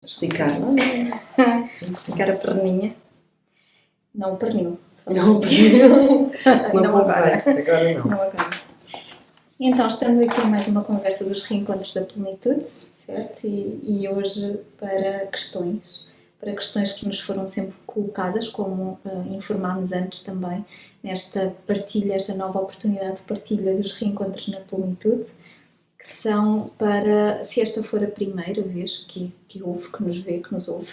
Esticar. Esticar a perninha. Não o pernil. Não o pernil. Não agora. Agora não. Não agora. Então, estamos aqui em mais uma conversa dos reencontros da plenitude, certo? E hoje para questões que nos foram sempre colocadas, como informámos antes também, nesta partilha, esta nova oportunidade de partilha dos reencontros na plenitude, que são para, se esta for a primeira vez que ouve, que nos vê, que nos ouve,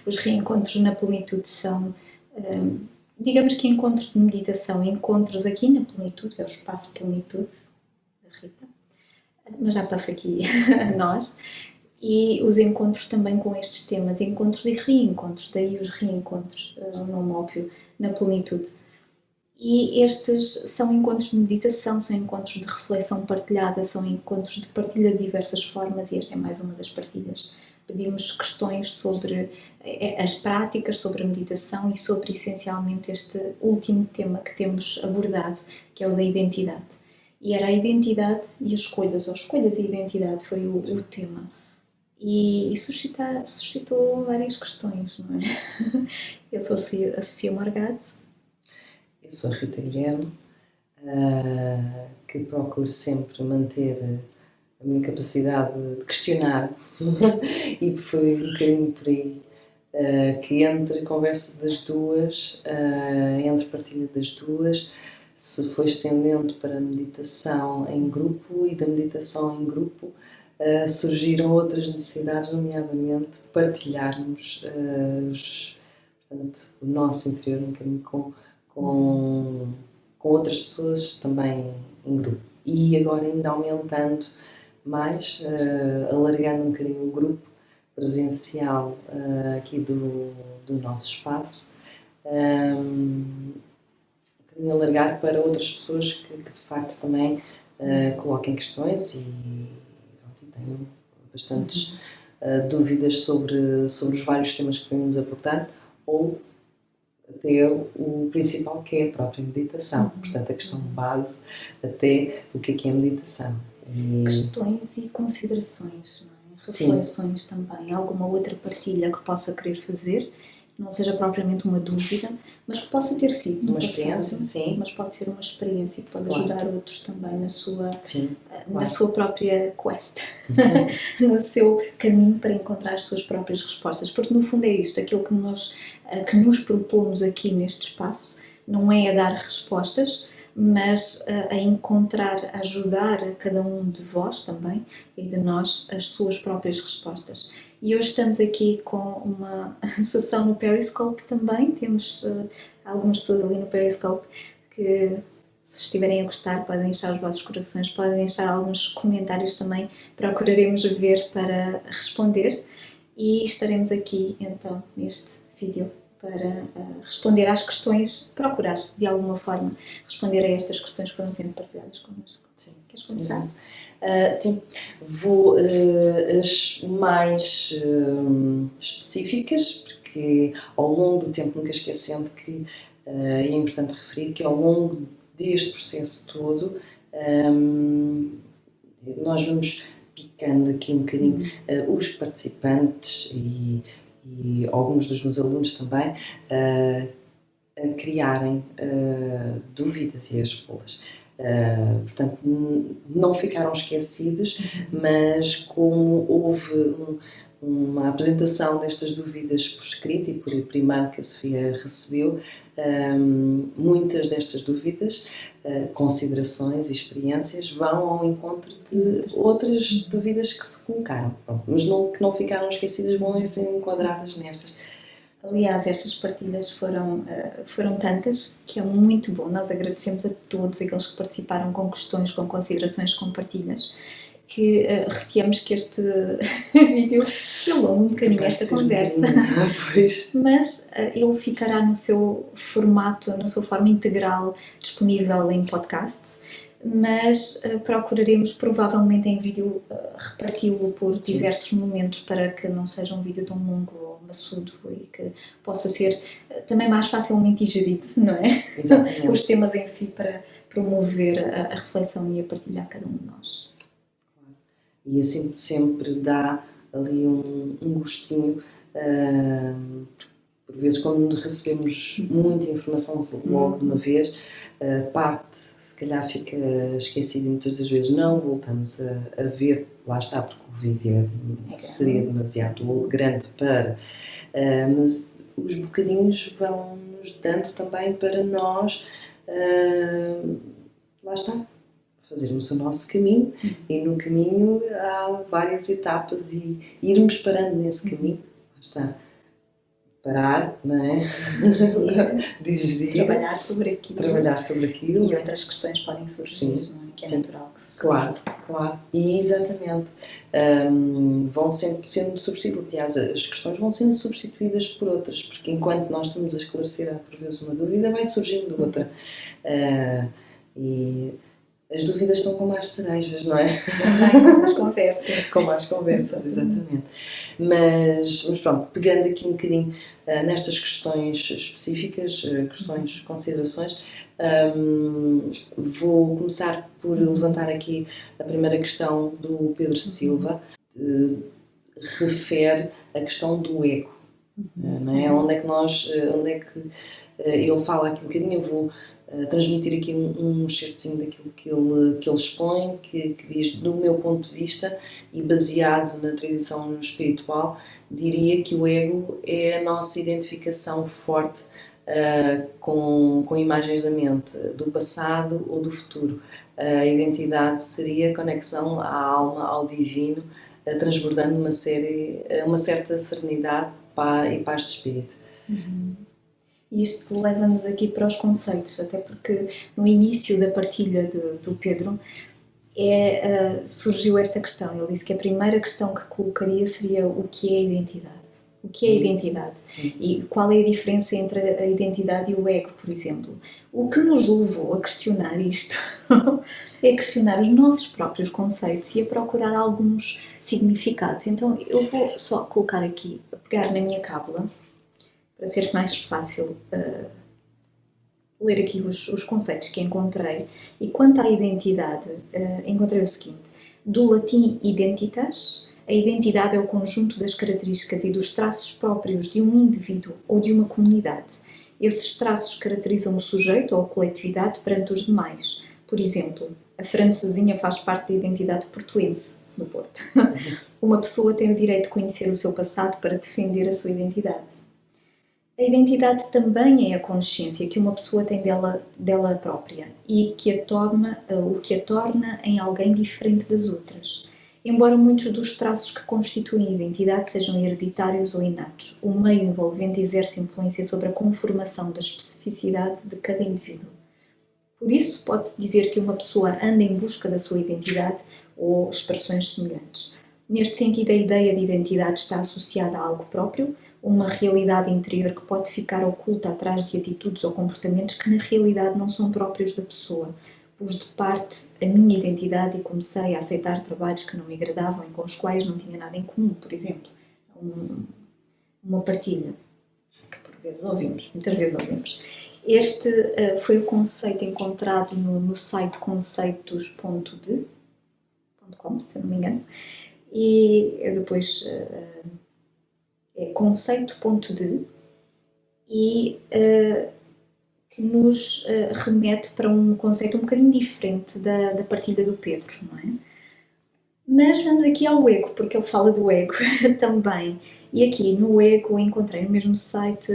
os reencontros na plenitude são, digamos que encontros de meditação, encontros aqui na plenitude, é o espaço plenitude da Rita, mas já passa aqui a nós, e os encontros também com estes temas, encontros e reencontros, daí os reencontros, o nome óbvio, na plenitude. E estes são encontros de meditação, são encontros de reflexão partilhada, são encontros de partilha de diversas formas, e esta é mais uma das partilhas. Pedimos questões sobre as práticas, sobre a meditação e sobre, essencialmente, este último tema que temos abordado, que é o da identidade. E era a identidade e as escolhas, ou escolhas e identidade, foi o tema. E suscitou várias questões, não é? Eu sou a Sofia Morgado. Eu sou a Rita Guilherme, que procuro sempre manter a minha capacidade de questionar e foi um bocadinho por aí que entre a conversa das duas, entre a partilha das duas, se foi estendendo para a meditação em grupo e da meditação em grupo surgiram outras necessidades, nomeadamente partilharmos portanto, o nosso interior um bocadinho com outras pessoas também em grupo. E agora ainda aumentando mais, alargando um bocadinho o grupo presencial aqui do nosso espaço, um bocadinho alargar para outras pessoas que de facto também coloquem questões e tenham bastantes dúvidas sobre os vários temas que vamos abordar, ou até o principal, que é a própria meditação. Portanto, a questão base até o que é a meditação. Questões e considerações, não é? Reflexões. Sim. Também. Alguma outra partilha que possa querer fazer, não seja propriamente uma dúvida, mas que possa ter sido uma experiência, sim. Mas pode ser uma experiência que pode ajudar outros também na sua própria quest, no seu caminho para encontrar as suas próprias respostas. Porque no fundo é isto, aquilo que nos propomos aqui neste espaço não é a dar respostas, mas a encontrar, a ajudar a cada um de vós também e de nós as suas próprias respostas. E hoje estamos aqui com uma sessão no Periscope também, temos algumas pessoas ali no Periscope que, se estiverem a gostar, podem deixar os vossos corações, podem deixar alguns comentários também, procuraremos ver para responder e estaremos aqui então neste vídeo para responder às questões, procurar de alguma forma responder a estas questões que foram sempre partilhadas connosco. Sim. Queres começar? Sim, vou as mais específicas, porque ao longo do tempo, nunca esquecendo que é importante referir que ao longo deste processo todo nós vamos picando aqui um bocadinho os participantes e alguns dos meus alunos também a criarem dúvidas e a expô-las. Portanto, não ficaram esquecidos, mas como houve uma apresentação destas dúvidas por escrito e por e-mail que a Sofia recebeu, muitas destas dúvidas, considerações e experiências vão ao encontro de outras dúvidas que se colocaram. Pronto, mas que não ficaram esquecidas, vão ser enquadradas nestas. Aliás, estas partilhas foram tantas que é muito bom. Nós agradecemos a todos aqueles que participaram com questões, com considerações, com partilhas, que receamos que este vídeo se alongue um bocadinho esta conversa. Mas ele ficará no seu formato, na sua forma integral, disponível em podcast, mas procuraremos provavelmente em vídeo reparti-lo por diversos momentos para que não seja um vídeo tão longo ou maçudo e que possa ser também mais facilmente digerido, não é? Exatamente. Os temas em si, para promover a reflexão e a partilha a cada um de nós. E assim sempre dá ali um gostinho. Por vezes, quando recebemos muita informação logo de uma vez, parte, se calhar, fica esquecida e muitas das vezes não voltamos a ver. Lá está, porque o vídeo seria demasiado grande para. Mas os bocadinhos vão-nos dando também para nós, lá está, fazermos o nosso caminho, e no caminho há várias etapas e irmos parando nesse caminho. Lá está. Parar, não é? Digerir. Trabalhar sobre aquilo. E outras questões podem surgir, não é? Que é natural que se surja. Claro. E exatamente. Vão sempre sendo substituídas. Aliás, as questões vão sendo substituídas por outras, porque enquanto nós estamos a esclarecer, por vezes, uma dúvida, vai surgindo outra. E as dúvidas estão como as cerejas, não é? Também com as conversas. Com mais conversas, exatamente. Mas pronto, pegando aqui um bocadinho nestas questões específicas, questões, considerações, vou começar por levantar aqui a primeira questão do Pedro Silva, refere a questão do ego. Não é? Onde é que ele fala aqui um bocadinho, eu vou transmitir aqui um excertozinho daquilo que ele expõe, que diz, do meu ponto de vista e baseado na tradição espiritual, diria que o ego é a nossa identificação forte com imagens da mente, do passado ou do futuro. A identidade seria a conexão à alma, ao divino, transbordando uma certa serenidade e paz de espírito. E isto leva-nos aqui para os conceitos, até porque no início da partilha do Pedro surgiu esta questão. Ele disse que a primeira questão que colocaria seria o que é a identidade. O que é a identidade? Sim. E qual é a diferença entre a identidade e o ego, por exemplo? O que nos levou a questionar isto é questionar os nossos próprios conceitos e a procurar alguns significados. Então eu vou só colocar aqui, pegar na minha cábula, para ser mais fácil ler aqui os conceitos que encontrei. E quanto à identidade, encontrei o seguinte: do latim identitas, a identidade é o conjunto das características e dos traços próprios de um indivíduo ou de uma comunidade. Esses traços caracterizam o sujeito ou a coletividade perante os demais. Por exemplo, a francesinha faz parte da identidade portuense, no Porto. Uma pessoa tem o direito de conhecer o seu passado para defender a sua identidade. A identidade também é a consciência que uma pessoa tem dela própria e o que a torna em alguém diferente das outras. Embora muitos dos traços que constituem a identidade sejam hereditários ou inatos, o meio envolvente exerce influência sobre a conformação da especificidade de cada indivíduo. Por isso, pode-se dizer que uma pessoa anda em busca da sua identidade ou expressões semelhantes. Neste sentido, a ideia de identidade está associada a algo próprio, uma realidade interior que pode ficar oculta atrás de atitudes ou comportamentos que na realidade não são próprios da pessoa. Pus de parte a minha identidade e comecei a aceitar trabalhos que não me agradavam e com os quais não tinha nada em comum, por exemplo. Uma partilha que muitas vezes ouvimos. Este foi o conceito encontrado no site conceitos.com, se eu não me engano, e depois é conceito.de e que nos remete para um conceito um bocadinho diferente da partilha do Pedro, não é? Mas vamos aqui ao ego, porque ele fala do ego também. E aqui no ego encontrei no mesmo site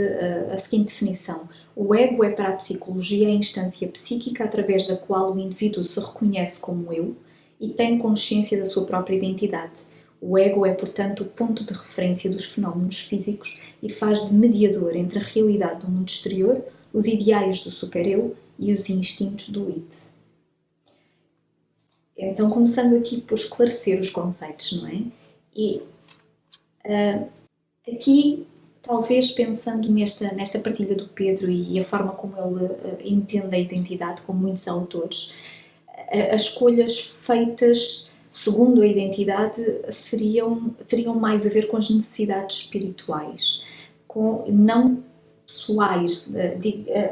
a seguinte definição: o ego é para a psicologia a instância psíquica através da qual o indivíduo se reconhece como eu e tem consciência da sua própria identidade. O ego é, portanto, o ponto de referência dos fenómenos físicos e faz de mediador entre a realidade do mundo exterior, os ideais do super-eu e os instintos do id. Então, começando aqui por esclarecer os conceitos, não é? E aqui, talvez pensando nesta partilha do Pedro e a forma como ele entende a identidade, como muitos autores, as escolhas feitas segundo a identidade teriam mais a ver com as necessidades espirituais, não pessoais,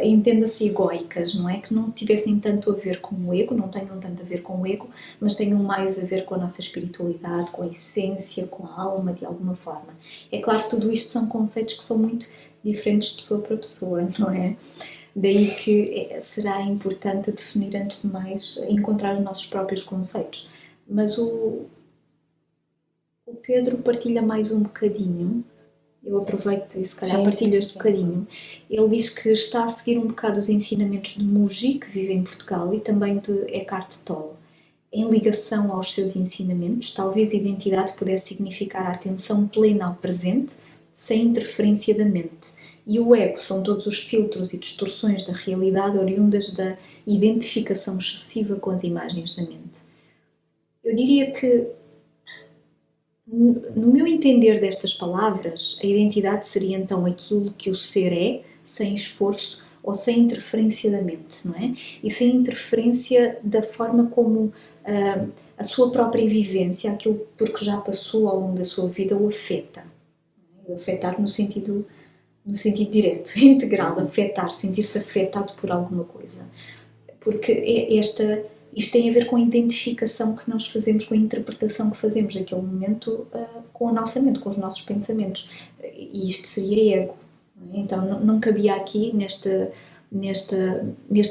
entenda-se egóicas, não é? Que não tivessem tanto a ver com o ego, não tenham tanto a ver com o ego, mas tenham mais a ver com a nossa espiritualidade, com a essência, com a alma, de alguma forma. É claro que tudo isto são conceitos que são muito diferentes de pessoa para pessoa, não é? Daí que será importante definir, antes de mais, encontrar os nossos próprios conceitos. Mas o Pedro partilha mais um bocadinho. Eu aproveito e se calhar partilho este bocadinho. Ele diz que está a seguir um bocado os ensinamentos de Muji, que vive em Portugal, e também de Eckhart Tolle. Em ligação aos seus ensinamentos, talvez a identidade pudesse significar a atenção plena ao presente, sem interferência da mente. E o ego são todos os filtros e distorções da realidade oriundas da identificação excessiva com as imagens da mente. Eu diria que, no meu entender destas palavras, a identidade seria então aquilo que o ser é, sem esforço ou sem interferência da mente, não é? E sem interferência da forma como a sua própria vivência, aquilo por que já passou ao longo da sua vida, o afeta. O afetar no sentido direto, integral, afetar, sentir-se afetado por alguma coisa. Porque isto tem a ver com a identificação que nós fazemos, com a interpretação que fazemos daquele momento com a nossa mente, com os nossos pensamentos. E isto seria ego. Não é? Então não cabia aqui neste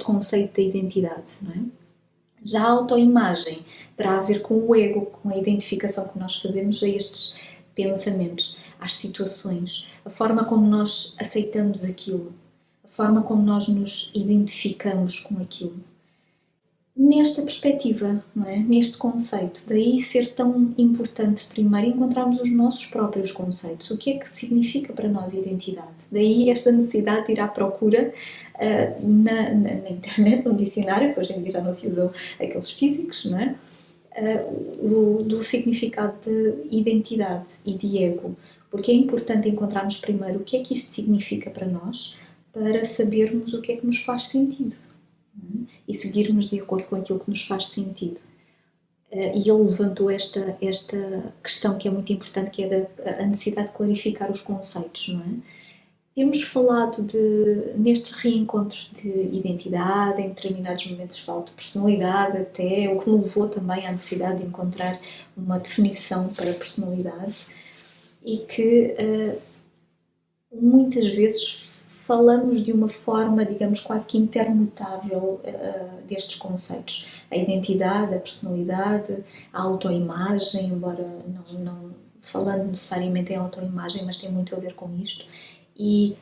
conceito da identidade. Não é? Já a autoimagem terá a ver com o ego, com a identificação que nós fazemos a estes pensamentos, às situações, a forma como nós aceitamos aquilo, a forma como nós nos identificamos com aquilo. Nesta perspectiva, não é? Neste conceito, daí ser tão importante primeiro encontrarmos os nossos próprios conceitos. O que é que significa para nós identidade? Daí esta necessidade de ir à procura na internet, no dicionário, que hoje em dia já não se usam aqueles físicos, não é? Do significado de identidade e de ego, porque é importante encontrarmos primeiro o que é que isto significa para nós, para sabermos o que é que nos faz sentido e seguirmos de acordo com aquilo que nos faz sentido. E ele levantou esta questão que é muito importante, que é a necessidade de clarificar os conceitos, não é? Temos falado nestes reencontros de identidade, em determinados momentos falo de personalidade até, o que me levou também à necessidade de encontrar uma definição para a personalidade, e que muitas vezes falamos de uma forma, digamos, quase que intermutável destes conceitos. A identidade, a personalidade, a autoimagem, embora não falando necessariamente em autoimagem, mas tem muito a ver com isto. E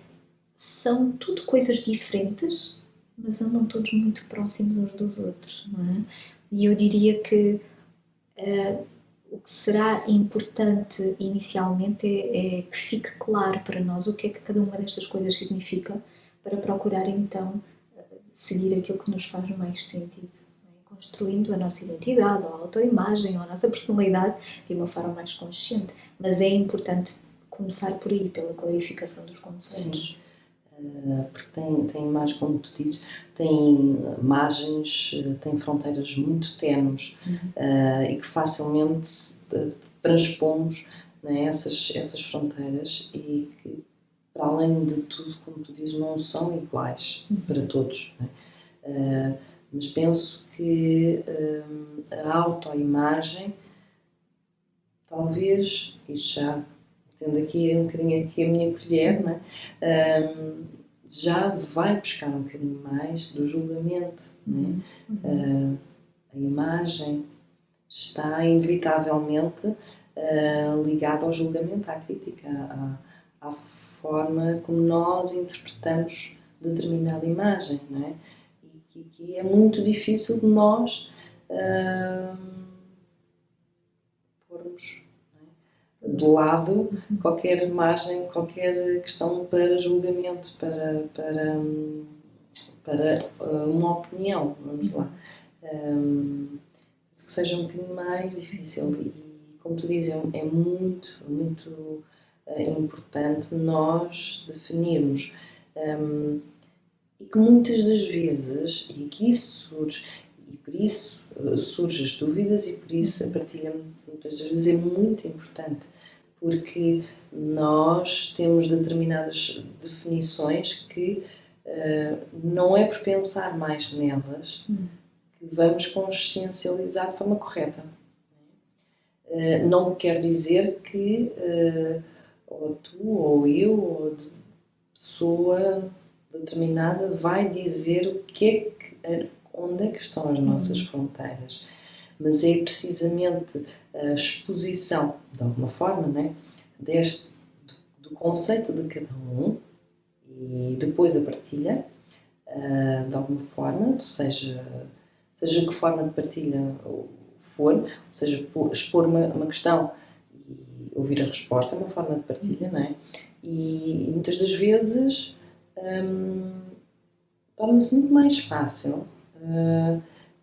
são tudo coisas diferentes, mas andam todos muito próximos uns dos outros, não é? E eu diria que o que será importante inicialmente é que fique claro para nós o que é que cada uma destas coisas significa, para procurar então seguir aquilo que nos faz mais sentido, não é? Construindo a nossa identidade, ou a autoimagem, ou a nossa personalidade de uma forma mais consciente. Mas é importante começar por aí, pela clarificação dos conceitos. Porque tem mais, como tu dizes, tem margens, tem fronteiras muito ténues e que facilmente transpomos, né, essas fronteiras, e que, para além de tudo, como tu dizes, não são iguais para todos. Né? Mas penso que a autoimagem, talvez, e já tendo aqui um bocadinho aqui a minha colher, né? Já vai buscar um bocadinho mais do julgamento. Né? A imagem está inevitavelmente ligada ao julgamento, à crítica, à forma como nós interpretamos determinada imagem. Né? E que é muito difícil de nós pormos de lado qualquer margem, qualquer questão para julgamento, para uma opinião, vamos lá. Que seja um bocadinho mais difícil, e como tu dizes, é muito, muito importante nós definirmos, e que muitas das vezes, e que isso surge, e por isso surgem as dúvidas, e por isso a partilha muitas das vezes é muito importante, porque nós temos determinadas definições que não é por pensar mais nelas que vamos consciencializar de forma correta. Não quer dizer que ou tu, ou eu, ou pessoa determinada vai dizer o que é que, onde é que estão as nossas fronteiras. Mas é precisamente a exposição, de alguma forma, né, do conceito de cada um e depois a partilha, de alguma forma, seja que forma de partilha for, ou seja, expor uma questão e ouvir a resposta, é uma forma de partilha, não é? E muitas das vezes torna-se muito mais fácil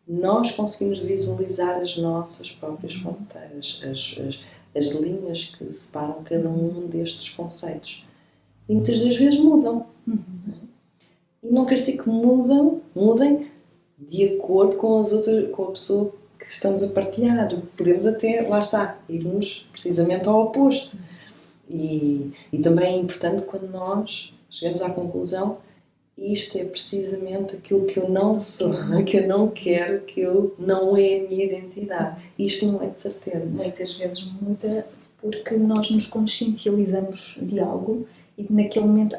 nós conseguimos visualizar as nossas próprias fronteiras, as linhas que separam cada um destes conceitos. E muitas das vezes mudam. E não quer dizer que mudem de acordo com a pessoa que estamos a partilhar. Podemos até, lá está, irmos precisamente ao oposto. E também é importante quando nós chegamos à conclusão: isto é precisamente aquilo que eu não sou, que eu não quero, não é a minha identidade. Isto não é de certeza. Muitas vezes muda porque nós nos consciencializamos de algo e naquele momento,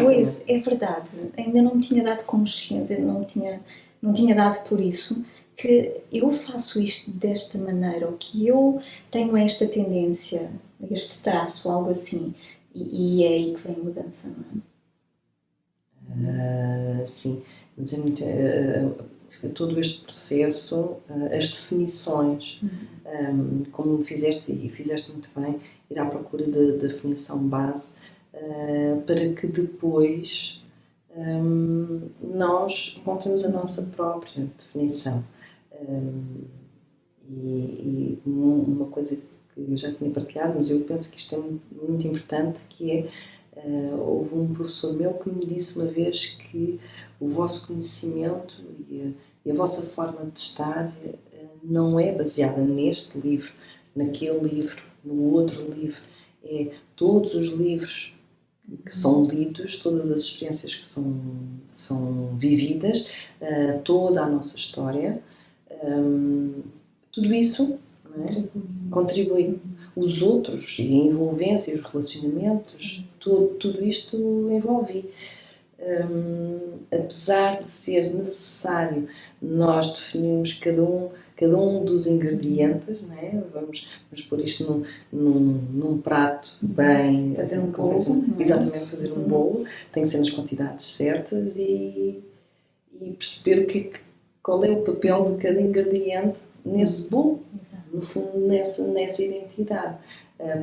pois, é verdade, ainda não me tinha dado consciência, não tinha dado por isso que eu faço isto desta maneira, ou que eu tenho esta tendência, este traço, algo assim, e é aí que vem a mudança, não é? Sim, mas é muito, todo este processo, as definições, como fizeste muito bem, ir à procura da definição base, para que depois nós encontremos a nossa própria definição. E uma coisa que eu já tinha partilhado, mas eu penso que isto é muito importante, que é, houve um professor meu que me disse uma vez que o vosso conhecimento e a vossa forma de estar não é baseada neste livro, naquele livro, no outro livro. É todos os livros que são lidos, todas as experiências que são vividas, toda a nossa história, tudo isso, não é? Contribui. Os outros, e a envolvência, os relacionamentos, tudo isto envolve. Apesar de ser necessário nós definirmos cada um dos ingredientes, não é? Vamos pôr isto num prato bem... Fazer um bolo. Exatamente, fazer um bolo. Tem que ser nas quantidades certas e perceber qual é o papel de cada ingrediente nesse bolo. Exato. No fundo, nessa identidade.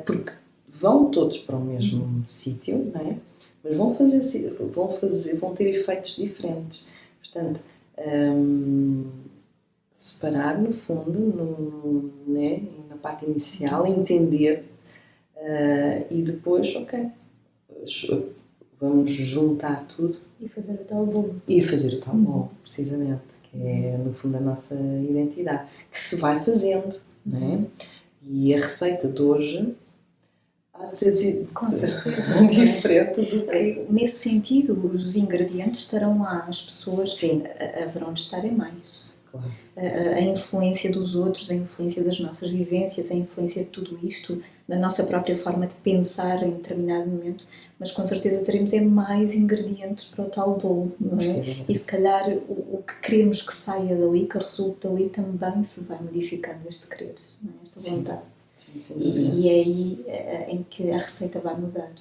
Porque vão todos para o mesmo sítio, não é? Mas vão ter efeitos diferentes. Portanto, separar no fundo, né, na parte inicial, entender, e depois, vamos juntar tudo. E fazer o tal bolo. Precisamente, que é no fundo a nossa identidade, que se vai fazendo, não é? E a receita de hoje há de ser com certeza diferente do que... Nesse sentido, os ingredientes estarão lá, as pessoas haverão de estarem mais. Claro. A influência dos outros, a influência das nossas vivências, a influência de tudo isto, da nossa própria forma de pensar em determinado momento, mas com certeza teremos mais ingredientes para o tal bolo, não é? E se calhar o que queremos que saia dali, que resulte dali, também se vai modificando este querer, não é? Esta vontade. Sim, e é aí em que a receita vai mudar.